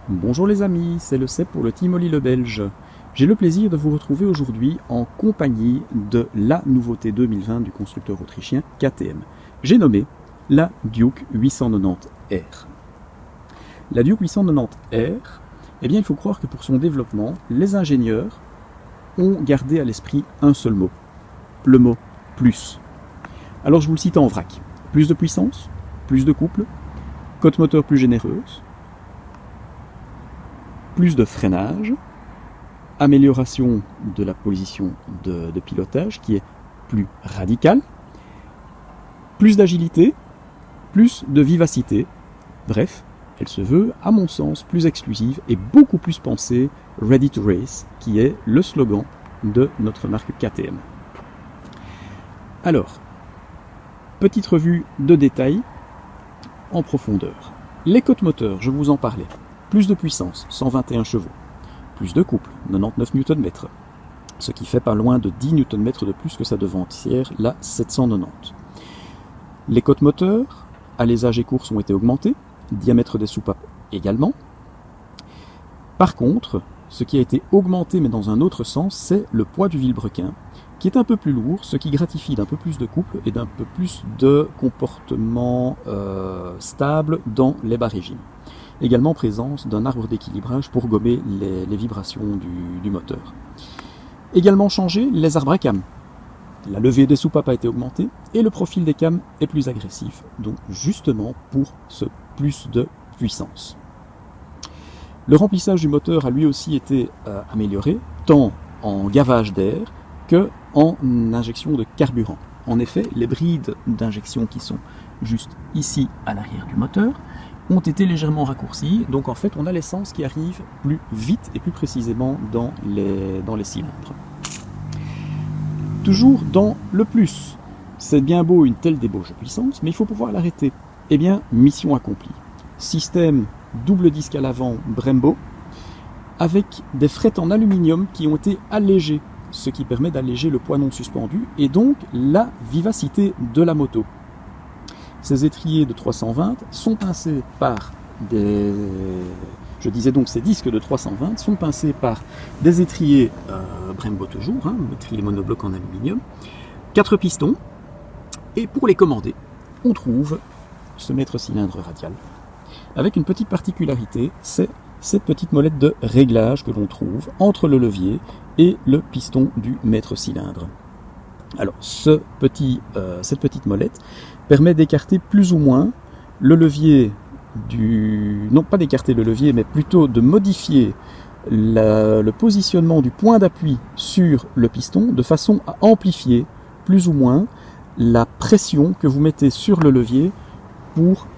Bonjour les amis, c'est le CEP pour le Team Oli le Belge. J'ai le plaisir de vous retrouver aujourd'hui en compagnie de la nouveauté 2020 du constructeur autrichien KTM. J'ai nommé la Duke 890R. La Duke 890R, eh bien il faut croire que pour son développement, les ingénieurs ont gardé à l'esprit un seul mot, le mot plus. Alors je vous le cite en vrac. Plus de puissance, plus de couple, cote moteur plus généreuse, plus de freinage, amélioration de la position de pilotage qui est plus radicale, plus d'agilité, plus de vivacité. Bref, elle se veut, à mon sens, plus exclusive et beaucoup plus pensée Ready to Race, qui est le slogan de notre marque KTM. Alors, petite revue de détails en profondeur. Les cotes moteurs, je vous en parlais. Plus de puissance, 121 chevaux. Plus de couple, 99 Nm. Ce qui fait pas loin de 10 Nm de plus que sa devancière, la 790. Les cotes moteurs, alésage et course ont été augmentés. Diamètre des soupapes également. Par contre, ce qui a été augmenté, mais dans un autre sens, c'est le poids du vilebrequin, qui est un peu plus lourd, ce qui gratifie d'un peu plus de couple et d'un peu plus de comportement stable dans les bas régimes. Également présence d'un arbre d'équilibrage pour gommer les vibrations du moteur. Également changé, les arbres à cam. La levée des soupapes a été augmentée et le profil des cams est plus agressif, donc justement pour ce plus de puissance. Le remplissage du moteur a lui aussi été amélioré, tant en gavage d'air que en injection de carburant. En effet, les brides d'injection qui sont juste ici à l'arrière du moteur ont été légèrement raccourcis, donc en fait on a l'essence qui arrive plus vite et plus précisément dans les cylindres. Toujours dans le plus, c'est bien beau une telle débauche de puissance, mais il faut pouvoir l'arrêter. Eh bien, mission accomplie. Système double disque à l'avant Brembo, avec des frettes en aluminium qui ont été allégées, ce qui permet d'alléger le poids non suspendu et donc la vivacité de la moto. Ces étriers de 320 sont pincés par des... Je disais donc ces disques de 320 sont pincés par des étriers Brembo toujours, étriers monoblocs en aluminium, 4 pistons, et pour les commander, on trouve ce maître-cylindre radial. Avec une petite particularité, c'est cette petite molette de réglage que l'on trouve entre le levier et le piston du maître-cylindre. Alors, cette petite molette permet d'écarter plus ou moins le levier non pas d'écarter le levier, mais plutôt de modifier le positionnement du point d'appui sur le piston de façon à amplifier plus ou moins la pression que vous mettez sur le levier pour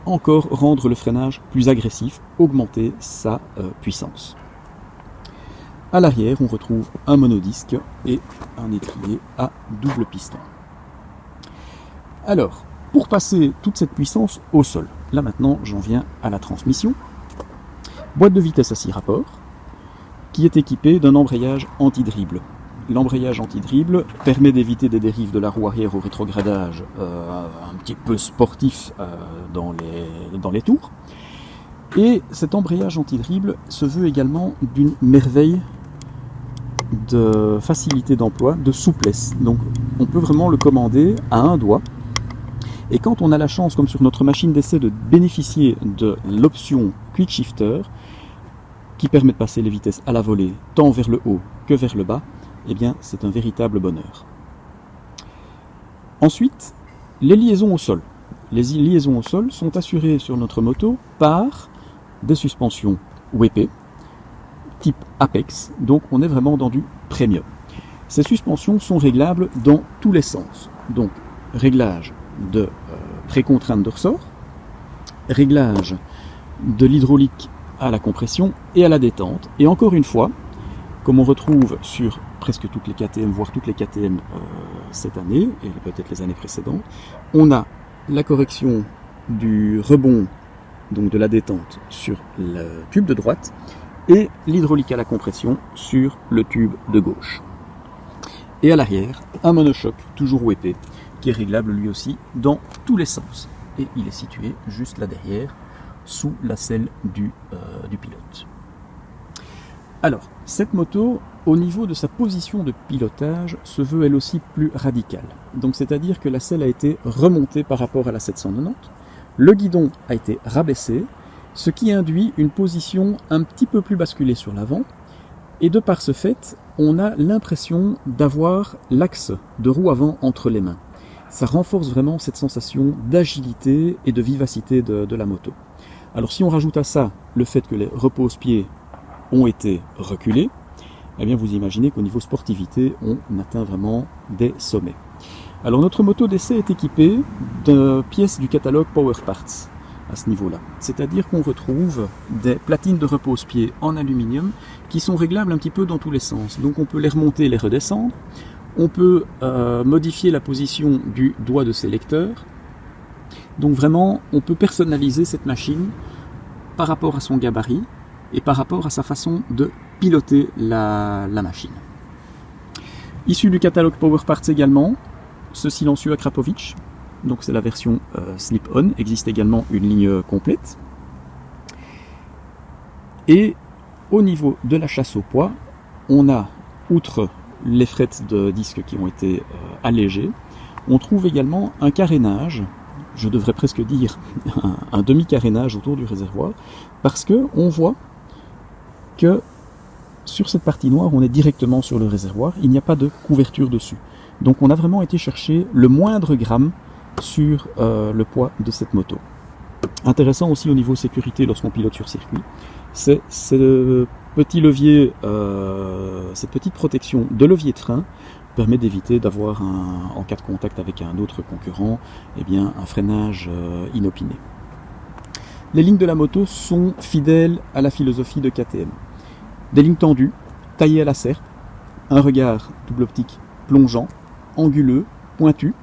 encore rendre le freinage plus agressif, augmenter sa puissance. À l'arrière, on retrouve un monodisque et un étrier à double piston. Alors, pour passer toute cette puissance au sol, là maintenant j'en viens à la transmission. Boîte de vitesse à 6 rapports, qui est équipée d'un embrayage anti-dribble. L'embrayage anti-dribble permet d'éviter des dérives de la roue arrière au rétrogradage un petit peu sportif dans les tours. Et cet embrayage anti-dribble se veut également d'une merveille de facilité d'emploi, de souplesse. Donc on peut vraiment le commander à un doigt. Et quand on a la chance, comme sur notre machine d'essai, de bénéficier de l'option Quick Shifter, qui permet de passer les vitesses à la volée, tant vers le haut que vers le bas, eh bien c'est un véritable bonheur. Ensuite, les liaisons au sol. Les liaisons au sol sont assurées sur notre moto par des suspensions WP, type Apex, donc on est vraiment dans du premium. Ces suspensions sont réglables dans tous les sens, donc réglage de précontrainte de ressort, réglage de l'hydraulique à la compression et à la détente, et encore une fois, comme on retrouve sur presque toutes les KTM, voire toutes les KTM cette année, et peut-être les années précédentes, on a la correction du rebond, donc de la détente sur le tube de droite, et l'hydraulique à la compression sur le tube de gauche. Et à l'arrière, un monochoc, toujours OEP, qui est réglable lui aussi dans tous les sens. Et il est situé juste là derrière, sous la selle du pilote. Alors, cette moto, au niveau de sa position de pilotage, se veut elle aussi plus radicale. Donc c'est-à-dire que la selle a été remontée par rapport à la 790, le guidon a été rabaissé, ce qui induit une position un petit peu plus basculée sur l'avant, et de par ce fait, on a l'impression d'avoir l'axe de roue avant entre les mains. Ça renforce vraiment cette sensation d'agilité et de vivacité de la moto. Alors si on rajoute à ça le fait que les repose-pieds ont été reculés, eh bien vous imaginez qu'au niveau sportivité, on atteint vraiment des sommets. Alors notre moto d'essai est équipée de pièces du catalogue Power Parts à ce niveau-là. C'est-à-dire qu'on retrouve des platines de repose-pieds en aluminium qui sont réglables un petit peu dans tous les sens. Donc on peut les remonter et les redescendre. On peut modifier la position du doigt de sélecteur. Donc vraiment, on peut personnaliser cette machine par rapport à son gabarit et par rapport à sa façon de piloter la machine. Issu du catalogue Power Parts également, ce silencieux Akrapovic, donc c'est la version slip-on, existe également une ligne complète. Et au niveau de la chasse au poids, on a, outre les frettes de disques qui ont été allégées, on trouve également un carénage, je devrais presque dire un demi-carénage autour du réservoir, parce que on voit que sur cette partie noire, on est directement sur le réservoir, il n'y a pas de couverture dessus. Donc on a vraiment été chercher le moindre gramme sur le poids de cette moto. Intéressant aussi au niveau sécurité lorsqu'on pilote sur circuit, c'est ce petit levier, cette petite protection de levier de frein permet d'éviter d'avoir, en cas de contact avec un autre concurrent, eh bien, un freinage inopiné. Les lignes de la moto sont fidèles à la philosophie de KTM. Des lignes tendues, taillées à la serpe, un regard double optique plongeant, anguleux, pointu.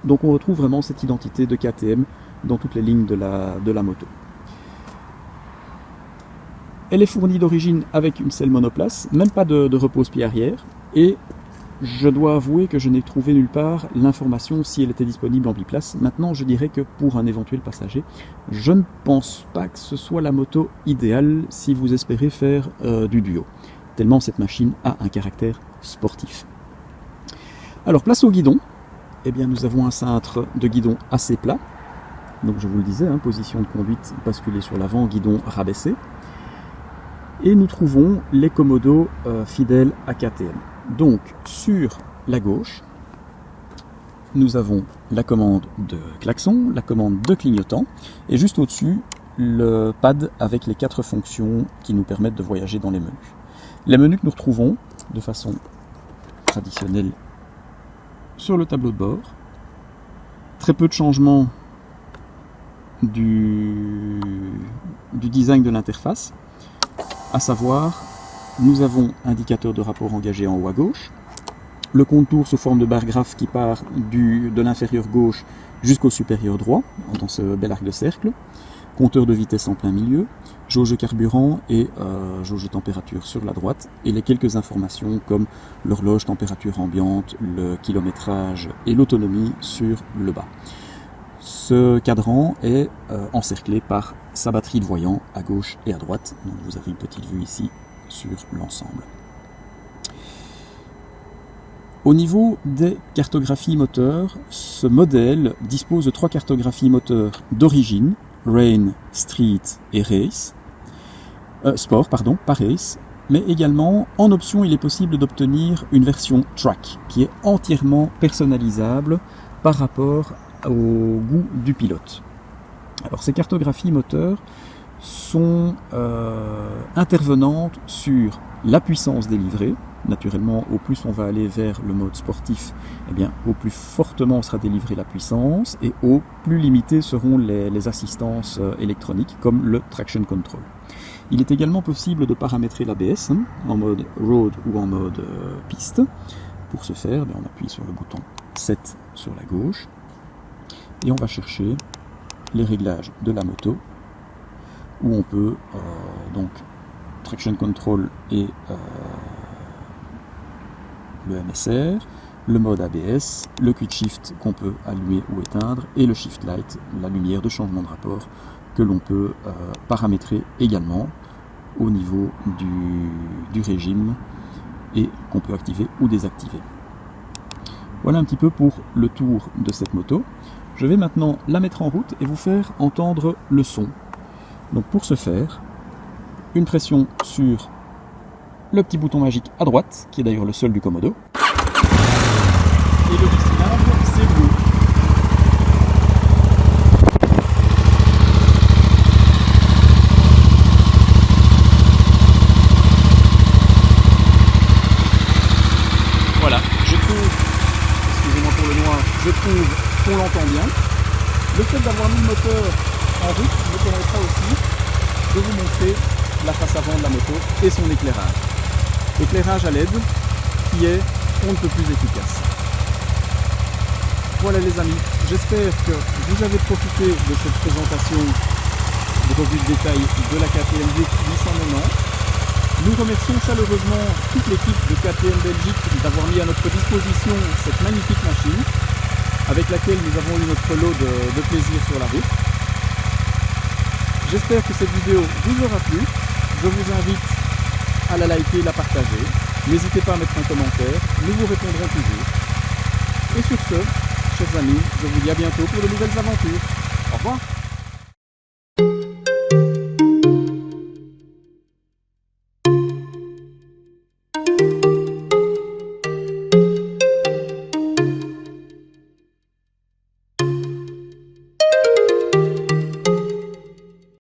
Donc on retrouve vraiment cette identité de KTM dans toutes les lignes de la moto. Elle est fournie d'origine avec une selle monoplace, même pas de repose-pied arrière, et je dois avouer que je n'ai trouvé nulle part l'information si elle était disponible en biplace. Maintenant, je dirais que pour un éventuel passager, je ne pense pas que ce soit la moto idéale si vous espérez faire du duo, tellement cette machine a un caractère sportif. Alors, place au guidon, eh bien, nous avons un cintre de guidon assez plat, donc je vous le disais, position de conduite basculée sur l'avant, guidon rabaissé, et nous trouvons les commodos fidèles à KTM. Donc, sur la gauche, nous avons la commande de klaxon, la commande de clignotant, et juste au-dessus, le pad avec les 4 fonctions qui nous permettent de voyager dans les menus. Les menus que nous retrouvons de façon traditionnelle sur le tableau de bord. Très peu de changements du design de l'interface, à savoir, nous avons indicateur de rapport engagé en haut à gauche, le contour sous forme de barre graphe qui part de l'inférieur gauche jusqu'au supérieur droit, dans ce bel arc de cercle, compteur de vitesse en plein milieu, jauge carburant et jauge de température sur la droite, et les quelques informations comme l'horloge, température ambiante, le kilométrage et l'autonomie sur le bas. Ce cadran est encerclé par sa batterie de voyants à gauche et à droite, donc vous avez une petite vue ici sur l'ensemble. Au niveau des cartographies moteurs, ce modèle dispose de 3 cartographies moteurs d'origine, Rain, Street et Race, Sport, pardon, pas Race, mais également en option il est possible d'obtenir une version Track qui est entièrement personnalisable par rapport au goût du pilote. Alors ces cartographies moteurs sont intervenantes sur la puissance délivrée. Naturellement, au plus on va aller vers le mode sportif, eh bien, au plus fortement sera délivrée la puissance et au plus limitées seront les assistances électroniques comme le traction control. Il est également possible de paramétrer l'ABS en mode road ou en mode piste. Pour ce faire, on appuie sur le bouton 7 sur la gauche et on va chercher les réglages de la moto où on peut donc traction control et le MSR, le mode ABS, le quick shift qu'on peut allumer ou éteindre et le shift light, la lumière de changement de rapport que l'on peut paramétrer également au niveau du régime et qu'on peut activer ou désactiver. Voilà un petit peu pour le tour de cette moto. Je vais maintenant la mettre en route et vous faire entendre le son. Donc pour ce faire, une pression sur le petit bouton magique à droite, qui est d'ailleurs le seul du Komodo. Et le cylindre, c'est bleu. Voilà, je trouve, excusez-moi pour le noir, je trouve qu'on l'entend bien. Le fait d'avoir mis le moteur en route me permettra aussi de vous montrer la face avant de la moto et son éclairage. Éclairage à LED qui est on ne peut plus efficace. Voilà les amis, j'espère que vous avez profité de cette présentation de revue de détail de la KTM Duke 890. Nous remercions chaleureusement toute l'équipe de KTM Belgique d'avoir mis à notre disposition cette magnifique machine avec laquelle nous avons eu notre lot de plaisir sur la route. J'espère que cette vidéo vous aura plu. Je vous invite à la liker, la partager. N'hésitez pas à mettre un commentaire, nous vous répondrons toujours. Et sur ce, chers amis, je vous dis à bientôt pour de nouvelles aventures. Au revoir.